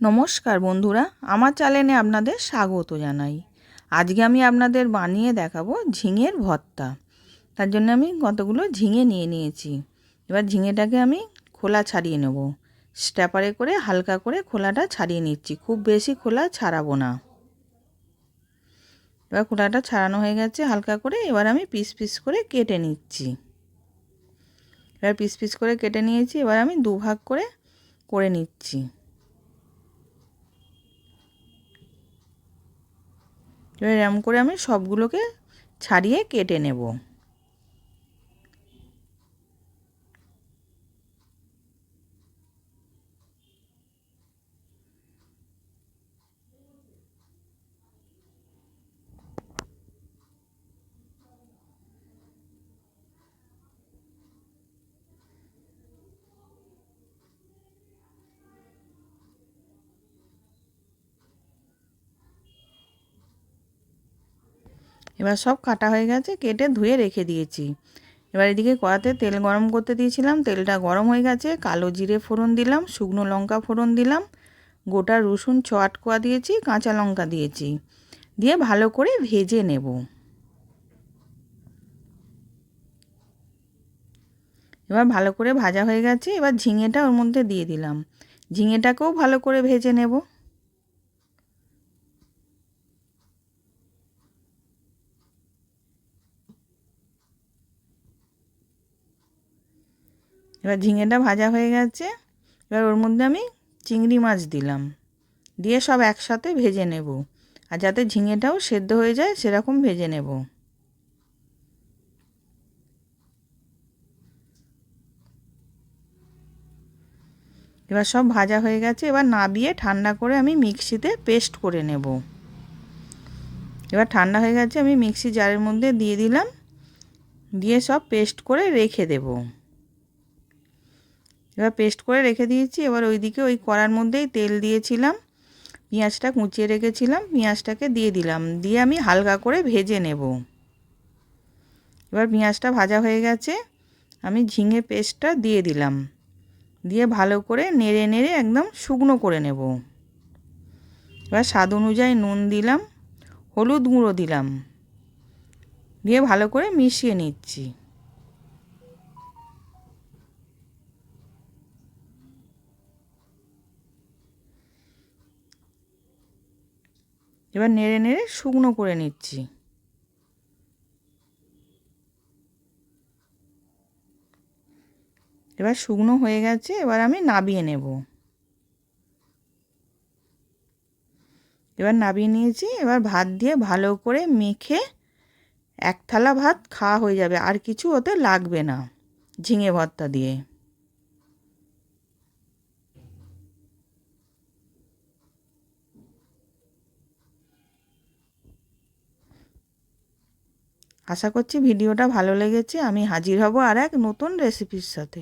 নমস্কার বন্ধুরা, আমার চ্যানেলে আপনাদের স্বাগত জানাই। আজকে আমি আপনাদের বানিয়ে দেখাবো ঝিঙের ভর্তা। তার জন্য আমি কতগুলো ঝিঙে নিয়ে নিয়েছি। এবার ঝিঙেটাকে আমি খোলা ছাড়িয়ে নেব। স্ট্যাপারে করে হালকা করে খোলাটা ছাড়িয়ে নিচ্ছি, খুব বেশি খোলা ছাড়াবো না। এবার খোলাটা ছাড়ানো হয়ে গেছে হালকা করে। এবার আমি পিস পিস করে কেটে নিচ্ছি। এবার পিস পিস করে কেটে নিয়েছি। এবার আমি দুভাগ করে নিচ্ছি। এবার এরকম করে আমি সবগুলোকে ছাড়িয়ে কেটে নেব। এবার সব কাটা হয়ে গেছে, কেটে ধুয়ে রেখে দিয়েছি। এবার এদিকে কড়াতে তেল গরম করতে দিয়েছিলাম, তেলটা গরম হয়ে গেছে। কালো জিরে ফোড়ন দিলাম, শুকনো লঙ্কা ফোড়ন দিলাম, গোটা রসুন 6-8 কোয়া দিয়েছি, কাঁচা লঙ্কা দিয়েছি, দিয়ে ভালো করে ভেজে নেব। এবার ভালো করে ভাজা হয়ে গেছে। এবার ঝিঙেটা ওর মধ্যে দিয়ে দিলাম, ঝিঙেটাকেও ভালো করে ভেজে নেব। এবার ঝিঙেটা ভাজা হয়ে গেছে। এবার ওর মধ্যে আমি চিংড়ি মাছ দিলাম, দিয়ে সব একসাথে ভেজে নেব। আর যাতে ঝিঙেটাও সেদ্ধ হয়ে যায় সেরকম ভেজে নেব। এবার সব ভাজা হয়ে গেছে। এবার নাবিয়ে ঠান্ডা করে আমি মিক্সিতে পেস্ট করে নেব। এবার ঠান্ডা হয়ে গেছে, আমি মিক্সি জারের মধ্যে দিয়ে দিলাম, দিয়ে সব পেস্ট করে রেখে দেব। এবার পেস্ট করে রেখে দিয়েছি। এবার ওইদিকে ওই কড়ার মধ্যেই তেল দিয়েছিলাম, পেঁয়াজটা কুচিয়ে রেখেছিলাম, পেঁয়াজটাকে দিয়ে দিলাম, দিয়ে আমি হালকা করে ভেজে নেব। এবার পেঁয়াজটা ভাজা হয়ে গেছে, আমি ঝিঙে পেস্টটা দিয়ে দিলাম, দিয়ে ভালো করে নেড়ে নেড়ে একদম শুকনো করে নেব। এবার স্বাদ অনুযায়ী নুন দিলাম, হলুদ গুঁড়ো দিলাম, দিয়ে ভালো করে মিশিয়ে নিচ্ছি। এবার নেড়ে নেড়ে শুকনো করে নিচ্ছি। এবার শুকনো হয়ে গেছে, এবার আমি নাবিয়ে নেব। এবার নাবিয়ে নিয়েছি। এবার ভাত দিয়ে ভালো করে মেখে এক থালা ভাত খাওয়া হয়ে যাবে, আর কিছু ওতে লাগবে না ঝিঙে ভর্তা দিয়ে। আশা করছি ভিডিওটা ভালো লেগেছে। আমি হাজির হব আর এক নতুন রেসিপির সাথে।